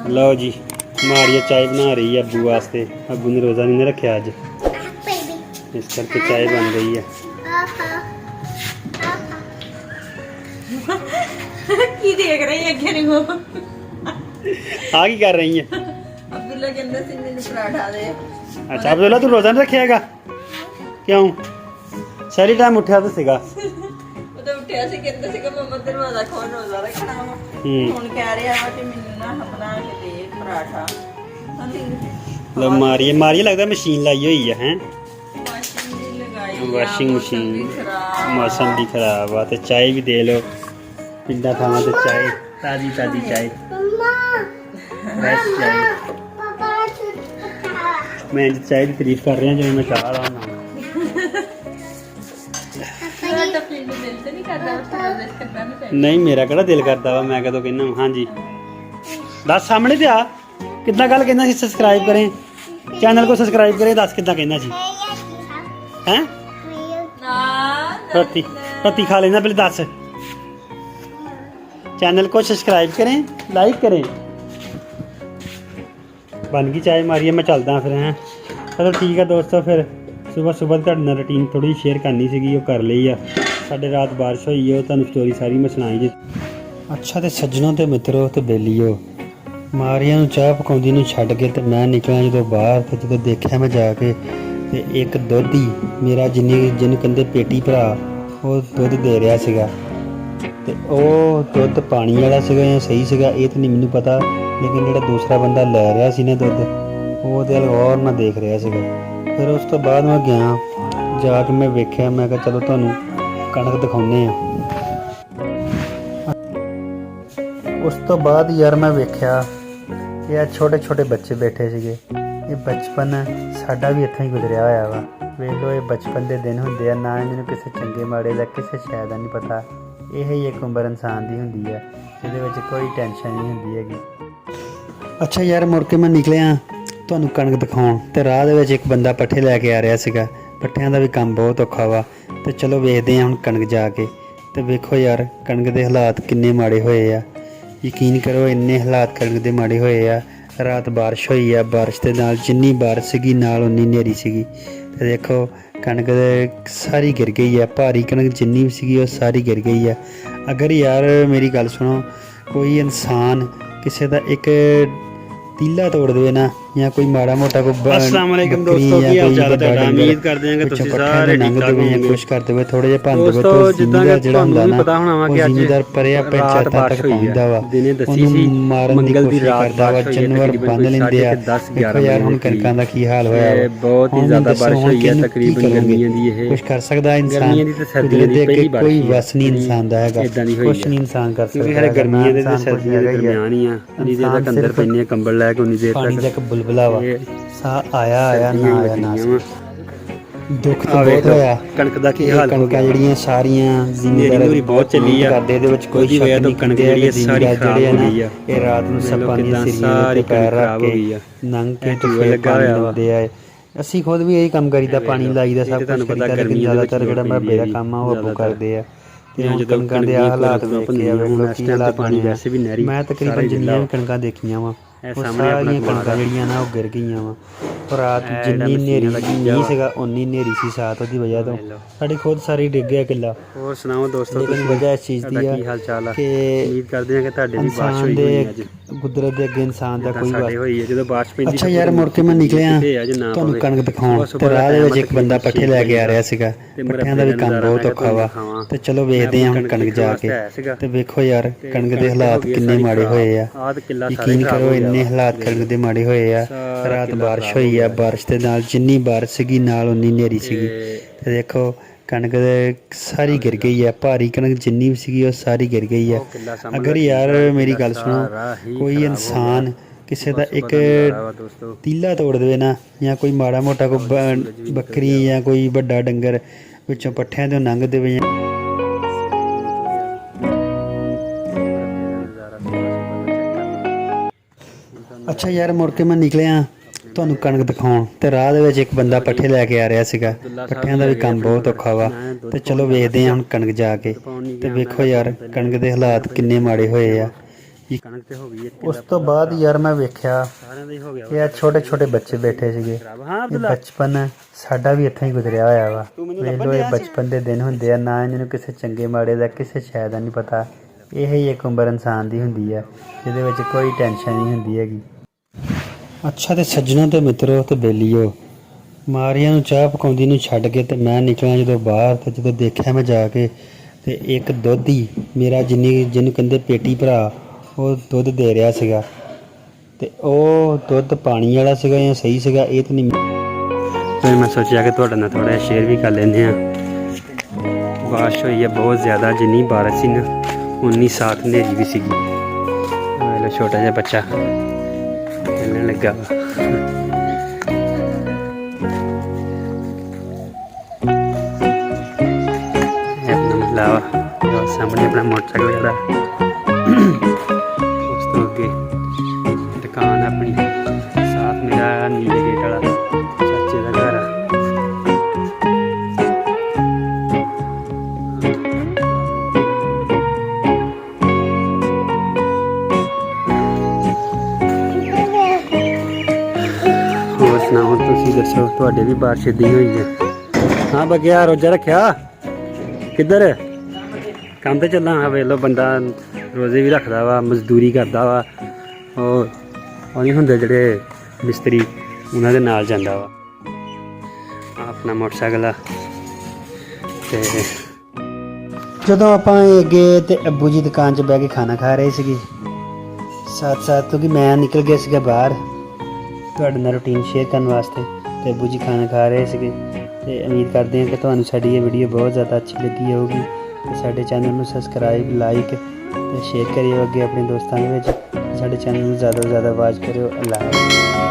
लो जी मारिया चाय बना रही है अबू वास्ते। अबू ने रोज़ा नहीं रखा अज, इस करके चाय बन गई है। की देख रही है अगे नहीं वो आ की कर रही है? अब्दुल्ला कहंदा सी मैनू पराठा दे। अच्छा अब्दुल्ला तू रोज़ा नहीं रखेगा क्यों? सारी टाइम उठा तो सीगा ਉਹ ਤਾਂ ਉੱਠਿਆ ਸੀ ਕਹਿੰਦਾ ਸੀਗਾ ਮਮਾ ਦਰਵਾਜ਼ਾ ਖੋਲ ਰੋਜ਼ਾ ਰੱਖਣਾ ਵਾ। ਹੁਣ ਕਹਿ ਰਿਹਾ ਵਾ ਕਿ ਮੈਨੂੰ ਨਾ ਬਣਾ ਕੇ ਦੇ ਪਰਾਠਾ। लो मारिया मारिया लगता मशीन लाई हुई है हैं? ਵਾਸ਼ਿੰਗ ਦੀ ਲਗਾਈ वाशिंग मशीन मौसम भी खराब है तो चाय भी दे लो पिंडा खावा तो चाय ताज़ी ताज़ी चाय बेस्ट चाय। मैं चाय की तारीफ कर रहा जो मैं चाह रहा हूँ। ਤਾਂ ਪਿੰਡ ਦਿਲ ਤੇ ਨਹੀਂ ਕਰਦਾ ਉਸ ਤੋਂ ਬਾਅਦ ਕਰਨਾ ਨਹੀਂ ਚਾਹੀਦਾ। नहीं मेरा कड़ा दिल करता वा मैं कदों कहना हाँ जी दस सामने ते आ कितना गल कहना सी सब्सक्राइब करें चैनल को सब्सक्राइब करें दस कितना कहना सी हैं? ਨਾ रोटी रोटी खा लेना पहले दस चैनल को सब्सक्राइब करें लाइक करें। बन गई चाय मारिए मैं चलदा फिर हैं। चलो ठीक है दोस्तों फिर सुबह सुबह ਤੁਹਾਡੇ ਨਾਲ ਰੂਟੀਨ ਥੋੜੀ ਸ਼ੇਅਰ ਕਰਨੀ ਸੀਗੀ ਉਹ ਕਰ ਲਈ ਆ। ਸਾਡੇ ਰਾਤ ਬਾਰਿਸ਼ ਹੋਈ ਹੈ ਉਹ ਤੁਹਾਨੂੰ ਸਟੋਰੀ ਸਾਰੀ ਮੈਂ ਸੁਣਾਈ ਜੀ। ਅੱਛਾ ਤੇ ਸੱਜਣੋ ਤੇ ਮਿੱਤਰੋ ਤੇ ਬੇਲੀਓ ਮਾਰੀਆਂ ਨੂੰ ਚਾਹ ਪਕਾਉਂਦੀ ਨੂੰ ਛੱਡ ਕੇ ਤੇ ਮੈਂ ਨਿਕਲਾਂ ਜਦੋਂ ਬਾਹਰ ਤੇ ਜਦੋਂ ਦੇਖਿਆ ਮੈਂ ਜਾ ਕੇ ਤੇ ਇੱਕ ਦੋਧੀ ਮੇਰਾ ਜਿਹਨੂੰ ਕਹਿੰਦੇ ਪੇਟੀ ਭਰਾ ਉਹ ਦੁੱਧ ਦੇ ਰਿਹਾ ਸੀਗਾ ਤੇ ਉਹ ਦੁੱਧ ਪਾਣੀ ਵਾਲਾ ਸੀਗਾ ਜਾਂ ਸਹੀ ਸੀਗਾ ਇਹ ਤਾਂ ਨਹੀਂ ਮੈਨੂੰ ਪਤਾ ਲੇਕਿਨ ਜਿਹੜਾ ਦੂਸਰਾ ਬੰਦਾ ਲੈ ਰਿਹਾ ਸੀ ਨਾ ਦੁੱਧ ਉਹ ਉਹਦੇ ਵੱਲ ਗੌਰ ਨਾਲ ਦੇਖ ਰਿਹਾ ਸੀਗਾ। ਫਿਰ ਉਸ ਤੋਂ ਬਾਅਦ ਮੈਂ ਗਿਆ ਜਾ ਕੇ ਮੈਂ ਵੇਖਿਆ ਮੈਂ ਕਿਹਾ ਚਲੋ ਤੁਹਾਨੂੰ ਕਣਕ ਦਿਖਾਉਂਦੇ ਆ। ਉਸ ਤੋਂ ਬਾਅਦ ਯਾਰ ਮੈਂ ਵੇਖਿਆ ਇਹ ਛੋਟੇ ਛੋਟੇ ਬੱਚੇ ਬੈਠੇ ਸੀਗੇ। ਇਹ ਬਚਪਨ ਸਾਡਾ ਵੀ ਇੱਥੋਂ ਹੀ ਗੁਜ਼ਰਿਆ ਹੋਇਆ ਵਾ। ਵੇਖ ਲਓ ਇਹ ਬਚਪਨ ਦੇ ਦਿਨ ਹੁੰਦੇ ਆ ਨਾ ਇਹਨਾਂ ਨੂੰ ਕਿਸੇ ਚੰਗੇ ਮਾੜੇ ਦਾ ਕਿਸੇ ਸ਼ੈ ਦਾ ਨਹੀਂ ਪਤਾ। ਇਹ ਹੀ ਇੱਕ ਉਮਰ ਇਨਸਾਨ ਦੀ ਹੁੰਦੀ ਆ ਜਿਹਦੇ ਵਿੱਚ ਕੋਈ ਟੈਨਸ਼ਨ ਨਹੀਂ ਹੁੰਦੀ ਹੈਗੀ। ਅੱਛਾ ਯਾਰ ਮੁੜ ਕੇ ਮੈਂ ਨਿਕਲਿਆ ਤੁਹਾਨੂੰ ਕਣਕ ਦਿਖਾਉਣ ਤੇ ਰਾਹ ਦੇ ਵਿੱਚ ਇੱਕ ਬੰਦਾ ਪੱਠੇ ਲੈ ਕੇ ਆ ਰਿਹਾ ਸੀਗਾ। ਪੱਠਿਆਂ ਦਾ ਵੀ ਕੰਮ ਬਹੁਤ ਔਖਾ ਵਾ ਤੇ ਚਲੋ ਵੇਖਦੇ ਹਾਂ ਹੁਣ ਕਣਕ ਜਾ ਕੇ। ਤੇ ਵੇਖੋ ਯਾਰ ਕਣਕ ਦੇ ਹਾਲਾਤ ਕਿੰਨੇ ਮਾੜੇ ਹੋਏ ਆ। ਯਕੀਨ ਕਰੋ ਇੰਨੇ ਹਾਲਾਤ ਕਣਕ ਦੇ ਮਾੜੇ ਹੋਏ ਆ। ਰਾਤ ਬਾਰਿਸ਼ ਹੋਈ ਆ ਬਾਰਿਸ਼ ਦੇ ਨਾਲ ਜਿੰਨੀ ਬਾਰਿਸ਼ ਸੀਗੀ ਨਾਲ ਉਨੀ ਹਨੇਰੀ ਸੀਗੀ ਤੇ ਦੇਖੋ ਕਣਕ ਸਾਰੀ ਗਿਰ ਗਈ ਆ। ਭਾਰੀ ਕਣਕ ਜਿੰਨੀ ਵੀ ਸੀਗੀ ਉਹ ਸਾਰੀ ਗਿਰ ਗਈ ਆ। ਅਗਰ ਯਾਰ ਮੇਰੀ ਗੱਲ ਸੁਣੋ ਕੋਈ ਇਨਸਾਨ ਕਿਸੇ ਦਾ ਇੱਕ ਤੀਲਾ ਤੋੜ ਦੇਵੇ ਨਾ ਜਾਂ ਕੋਈ ਮਾੜਾ ਮੋਟਾ ਕੋਈ अस्सलाम वालेकुम दोस्तों की हाल चाल है उम्मीद करते हैं कि ਤੁਸੀਂ ਸਾਰੇ ਠੀਕ ਠਾਕ ਹੋਵੋਗੇ। ਕੁਛ ਕਰਦੇ ਵੇ ਥੋੜੇ ਜਿਹਾ ਭੰਨ ਦੇਵੇ ਤਾਂ ਜ਼ਿਮੀਦਾਰ ਜਿਹੜਾ ਹੁੰਦਾ ਨਾ ਪਤਾ ਹੋਣਾ ਵਾ ਕਿ ਅੱਜ ਜ਼ਿਮੀਦਾਰ ਪਰੇ ਆਪਣੇ ਛੱਤਾਂ ਤੱਕ ਪਹੁੰਚਦਾ ਵਾ ਦਿਨੇ ਦੱਸੀ ਸੀ ਮੰਗਲ ਦੀ ਰਾਤ ਕਰਦਾ ਵਾ ਜਾਨਵਰ ਬੰਨ ਲੈਂਦੇ ਆ। 10-11 ਯਾਰ ਹੁਣ ਕਣਕਾਂ ਦਾ ਕੀ ਹਾਲ ਹੋਇਆ ਬਹੁਤ ਹੀ ਜ਼ਿਆਦਾ ਬਾਰਿਸ਼ ਹੋਈ ਹੈ ਤਕਰੀਬਨ ਗਰਮੀਆਂ ਦੀ ਇਹ ਕੁਛ ਕਰ ਸਕਦਾ ਇਨਸਾਨ ਗਰਮੀਆਂ ਦੀ ਤੇ ਸਰਦੀਆਂ ਦੀ ਪਹਿਲੀ ਬਾਰਿਸ਼ ਕੋਈ ਵਸ ਨਹੀਂ ਇਨਸਾਨ ਦਾ ਹੈਗਾ ਇਦਾਂ ਦੀ ਹੋਈ ਕੁਛ ਨਹੀਂ ਇਨਸਾਨ ਕਰ ਸਕਦਾ ਕਿਉਂਕਿ ਗਰਮੀਆਂ ਦੇ ਤੇ ਸਰਦੀਆਂ ਦੇ ਦਰਮਿਆਨ ਹੀ ਆ ਉਨੀ ਦੇਰ ਤੱਕ ਅੰਦਰ ਪੈਨੇ ਕੰਬਲ ਲੈ ਕੇ ਉਨੀ ਦੇਰ ਤੱਕ ਬੁਲਬੁਲਾ ਵਾ ਸਾਹ ਆਇਆ ਨਾ ਦੁੱਖ ਤਾਂ ਬਹੁਤ ਹੋਇਆ। ਕਣਕ ਦਾ ਕੀ ਹਾਲ ਕਣਕਾਂ ਜਿਹੜੀਆਂ ਸਾਰੀਆਂ ਜ਼ਿਮੀਂਦਾਰ ਬਹੁਤ ਚੱਲੀ ਆ ਕਰਦੇ ਇਹਦੇ ਵਿੱਚ ਕੋਈ ਸ਼ੱਕ ਨਹੀਂ ਕਣਕ ਜਿਹੜੀ ਸਾਰੀ ਖਰਾਬ ਹੋ ਗਈ ਆ। ਇਹ ਰਾਤ ਨੂੰ ਸੱਪਾਂ ਦੀਆਂ ਸਾਰੀ ਪੈਰ ਰੱਖ ਕੇ ਨੰਗ ਕੇ ਟੂਏ ਲੱਗਾ ਹੋਇਆ ਹੁੰਦੇ ਆ। ਅਸੀਂ ਖੁਦ ਵੀ ਇਹੀ ਕੰਮ ਕਰੀਦਾ ਪਾਣੀ ਲਾਈਦਾ ਸਭ ਕੁਝ ਕਰੀਦਾ ਲੇਕਿਨ ਜ਼ਿਆਦਾਤਰ ਜਿਹੜਾ ਮਰਬੇ ਦਾ ਕੰਮ ਆ ਉਹ ਅੱਬੂ ਕਰਦੇ ਆ। ਤੇ ਹੁਣ ਕਣਕਾਂ ਦੇ ਆ ਹਾਲਾਤ ਵੇਖ ਕੇ ਆ ਵੇਖ ਲਓ ਕੀ ਹਾਲਾਤ ਪਾਣੀ ਵੈਸੇ ਵੀ ਨਹਿਰੀ ਮੈਂ ਤਕਰੀਬਨ ਜਿੰਨੀਆਂ ਵੀ ਕਣਕਾਂ ਦੇਖੀਆਂ ਵਾ ਉਹ ਸਾਰੀਆਂ ਕਣਕਾਂ ਜਿਹੜੀਆਂ ਨਾ ਉਹ ਗਿਰ ਗਈਆਂ ਵਾ। ਰਾਤ ਜਿੰਨੀ ਹਨੇਰੀ ਨਹੀਂ ਸੀਗਾ ਉਨੀ ਹਨੇਰੀ ਸੀ ਸਾਥ ਉਹਦੀ ਵਜ੍ਹਾ ਤੋਂ ਸਾਡੀ ਖੁਦ ਸਾਰੀ ਡਿੱਗ ਗਿਆ ਕਿੱਲਾ। ਹੋਰ ਸੁਣਾਓ ਦੋਸਤੋ ਲੇਕਿਨ ਵਜ੍ਹਾ ਇਸ ਚੀਜ਼ ਦੀ ਆ ਕੀ ਹਾਲ ਕਿ ਉਮੀਦ ਕਰਦੇ ਹਾਂ ਕਿ ਤੁਹਾਡੇ ਵੀ ਬਾਰਿਸ਼ ਹੋਈ ਹੋਣੀ ਅੱਜ। ਕੁਦਰਤ ਦੇ ਅੱਗੇ ਇਨਸਾਨ ਦਾ ਕੋਈ ਵਾਸ ਹੋਈ ਹੈ ਜਦੋਂ ਬਾਰਿਸ਼ ਪੈਂਦੀ। ਅੱਛਾ ਯਾਰ ਮੁੜ ਕੇ ਮੈਂ ਨਿਕਲਿਆ ਤੁਹਾਨੂੰ ਕਣਕ ਦਿਖਾਉਣ ਤੇ ਰਾਹ ਦੇ ਵਿੱਚ ਇੱਕ ਬੰਦਾ ਪੱਠੇ ਲੈ ਕੇ ਆ ਰਿਹਾ ਸੀਗਾ। ਪੱਠਿਆਂ ਦਾ ਵੀ ਕੰਮ ਬਹੁਤ ਔਖਾ ਵਾ ਤੇ ਚਲੋ ਵੇਖਦੇ ਹਾਂ ਹੁਣ ਕਣਕ ਜਾ ਕੇ। ਤੇ ਵੇਖੋ ਯਾਰ ਕਣਕ ਦੇ ਹਾਲਾਤ ਕਿੰਨੇ ਮਾੜੇ ਹੋਏ ਆ। ਯਕੀਨ ਕਰੋ ਇੰਨੇ ਹਾਲਾਤ ਕਣਕ ਦੇ ਮਾੜੇ ਹੋਏ ਆ। ਰਾਤ ਬਾਰਿਸ਼ ਹੋਈ ਆ ਬਾਰਿਸ਼ ਦੇ ਨਾਲ ਜਿੰਨੀ ਬਾਰਿਸ਼ ਸੀਗੀ ਨਾਲ ਉਨੀ ਹਨੇਰੀ ਸੀਗੀ ਤੇ ਦੇਖੋ ਕਣਕ ਸਾਰੀ ਗਿਰ ਗਈ ਆ। ਭਾਰੀ ਕਣਕ ਜਿੰਨੀ ਵੀ ਸੀਗੀ ਉਹ ਸਾਰੀ ਗਿਰ ਗਈ ਆ। ਅਗਰ ਯਾਰ ਮੇਰੀ ਗੱਲ ਸੁਣੋ ਕੋਈ ਇਨਸਾਨ ਕਿਸੇ ਦਾ ਇੱਕ ਤੀਲਾ ਤੋੜ ਦੇਵੇ ਨਾ ਜਾਂ ਕੋਈ ਮਾੜਾ ਮੋਟਾ ਕੋਈ ਬੱਕਰੀ ਜਾਂ ਕੋਈ ਵੱਡਾ ਡੰਗਰ ਵਿੱਚੋਂ ਪੱਠਿਆਂ ਤੋਂ ਲੰਘ ਦੇਵੇ ਅੱਛਾ ਯਾਰ ਮੁੜ ਕੇ ਮੈਂ ਨਿਕਲਿਆ ਤੁਹਾਨੂੰ ਕਣਕ ਦਿਖਾਉਣ ਤੇ ਰਾਹ ਦੇ ਵਿੱਚ ਇੱਕ ਬੰਦਾ ਪੱਠੇ ਲੈ ਕੇ ਆ ਰਿਹਾ ਸੀਗਾ। ਪੱਠਿਆਂ ਦਾ ਵੀ ਕੰਮ ਬਹੁਤ ਔਖਾ ਵਾ ਤੇ ਚਲੋ ਵੇਖਦੇ ਹਾਂ ਹੁਣ ਕਣਕ ਜਾ ਕੇ। ਤੇ ਵੇਖੋ ਯਾਰ ਕਣਕ ਦੇ ਹਾਲਾਤ ਕਿੰਨੇ ਮਾੜੇ ਹੋਏ ਆ। ਕੀ ਕਣਕ ਤੇ ਹੋ ਗਈ ਉਸ ਤੋਂ ਬਾਅਦ ਯਾਰ ਮੈਂ ਵੇਖਿਆ ਸਾਰਿਆਂ ਦਾ ਹੀ ਹੋ ਗਿਆ ਇਹ ਛੋਟੇ ਛੋਟੇ ਬੱਚੇ ਬੈਠੇ ਸੀਗੇ ਇਹ ਬਚਪਨ ਸਾਡਾ ਵੀ ਇੱਥੇ ਹੀ ਗੁਜ਼ਰਿਆ ਹੋਇਆ ਵਾ ਵੇਖ ਲਓ ਇਹ ਬਚਪਨ ਦੇ ਦਿਨ ਹੁੰਦੇ ਆ ਨਾ ਇਹਨਾਂ ਨੂੰ ਕਿਸੇ ਚੰਗੇ ਮਾੜੇ ਦਾ ਕਿਸੇ ਸ਼ੈ ਦਾ ਨਹੀਂ ਪਤਾ ਇਹ ਹੀ ਇੱਕ ਉਮਰ ਇਨਸਾਨ ਦੀ ਹੁੰਦੀ ਆ ਜਿਹਦੇ ਵਿੱਚ ਕੋਈ ਟੈਨਸ਼ਨ ਨਹੀਂ ਹੁੰਦੀ ਹੈਗੀ। ਅੱਛਾ ਤੇ ਸੱਜਣੋਂ ਤੇ ਮਿੱਤਰੋ ਤੇ ਬੇਲੀਓ ਮਾਰੀਆਂ ਨੂੰ ਚਾਹ ਪਕਾਉਂਦੀ ਨੂੰ ਛੱਡ ਕੇ ਤੇ ਮੈਂ ਨਿਕਲਿਆ ਜਦੋਂ ਬਾਹਰ ਤੇ ਜਦੋਂ ਦੇਖਿਆ ਮੈਂ ਜਾ ਕੇ ਤੇ ਇੱਕ ਦੁੱਧੀ ਮੇਰਾ ਜਿਹਨੂੰ ਕਹਿੰਦੇ ਪੇਟੀ ਭਰਾ ਉਹ ਦੁੱਧ ਦੇ ਰਿਹਾ ਸੀਗਾ ਤੇ ਉਹ ਦੁੱਧ ਪਾਣੀ ਵਾਲਾ ਸੀਗਾ ਜਾਂ ਸਹੀ ਸੀਗਾ ਇਹ ਤਾਂ ਨਹੀਂ ਫਿਰ ਮੈਂ ਸੋਚਿਆ ਕਿ ਤੁਹਾਡੇ ਨਾਲ ਥੋੜ੍ਹਾ ਜਿਹਾ ਸ਼ੇਅਰ ਵੀ ਕਰ ਲੈਂਦੇ ਹਾਂ। ਬਾਰਿਸ਼ ਹੋਈ ਹੈ ਬਹੁਤ ਜ਼ਿਆਦਾ ਜਿੰਨੀ ਬਾਰਿਸ਼ ਸੀ ਨਾ ਉਨੀ ਸਾਥ ਹਨੇਰੀ ਵੀ ਸੀਗੀ। ਲੋ ਛੋਟਾ ਜਿਹਾ ਬੱਚਾ ਖੇਲਣ ਲੱਗਾ ਵਾ ਆਪਣਾ ਮਤਲਬ ਸਾਹਮਣੇ ਆਪਣਾ ਮੋਟਰਸਾਈਕਲ ਖੜਾ ਉਸ ਤੋਂ ਅੱਗੇ ਦੁਕਾਨ ਆਪਣੀ ਸਾਥ ਮੇਰਾ ਨੀਲੇ ਗੇਟ ਵਾਲਾ ਚਾਚੇ ਦਾ ਘਰ ਆ। ਹੋਰ ਸੁਣਾਓ ਤੁਸੀਂ ਦੱਸੋ ਤੁਹਾਡੇ ਵੀ ਬਾਰਿਸ਼ ਏਦਾਂ ਹੀ ਹੋਈ ਹੈ? ਹਾਂ ਬਗਿਆ ਰੋਜ਼ਾ ਰੱਖਿਆ ਕਿੱਧਰ ਕੰਮ ਤੇ ਚੱਲਾਂ ਹਾਂ ਵੇਖ ਲਓ ਬੰਦਾ ਰੋਜ਼ੇ ਵੀ ਰੱਖਦਾ ਵਾ ਮਜ਼ਦੂਰੀ ਕਰਦਾ ਵਾ ਉਹ ਨਹੀਂ ਹੁੰਦੇ ਜਿਹੜੇ ਮਿਸਤਰੀ ਉਹਨਾਂ ਦੇ ਨਾਲ ਜਾਂਦਾ ਵਾ ਆਪਣਾ ਮੋਟਰਸਾਈਕਲ ਆ। ਤੇ ਜਦੋਂ ਆਪਾਂ ਗਏ ਤੇ ਅੱਬੂ ਜੀ ਦੁਕਾਨ 'ਚ ਬਹਿ ਕੇ ਖਾਣਾ ਖਾ ਰਹੇ ਸੀਗੇ ਸਾਥ ਕਿਉਂਕਿ ਮੈਂ ਨਿਕਲ ਗਿਆ ਸੀਗਾ ਬਾਹਰ ਤੁਹਾਡੇ ਨਾਲ ਰੂਟੀਨ ਸ਼ੇਅਰ ਕਰਨ ਵਾਸਤੇ ਤੇ ਅੱਬੂ ਜੀ ਖਾਣਾ ਖਾ ਰਹੇ ਸੀਗੇ ਤੇ ਉਮੀਦ ਕਰਦੇ ਹਾਂ ਕਿ ਤੁਹਾਨੂੰ ਸਾਡੀ ਇਹ ਵੀਡੀਓ ਬਹੁਤ ਜ਼ਿਆਦਾ ਅੱਛੀ ਲੱਗੀ ਹੋਊਗੀ ਤੇ ਸਾਡੇ ਚੈਨਲ ਨੂੰ ਸਬਸਕ੍ਰਾਈਬ ਲਾਈਕ ਤੇ ਸ਼ੇਅਰ ਕਰਿਓ ਅੱਗੇ ਆਪਣੇ ਦੋਸਤਾਂ ਦੇ ਵਿੱਚ ਸਾਡੇ ਚੈਨਲ ਨੂੰ ਜ਼ਿਆਦਾ ਤੋਂ ਜ਼ਿਆਦਾ ਆਵਾਜ਼ ਕਰਿਓ। ਅੱਲਾਹ ਹਾਫ਼ਿਜ਼।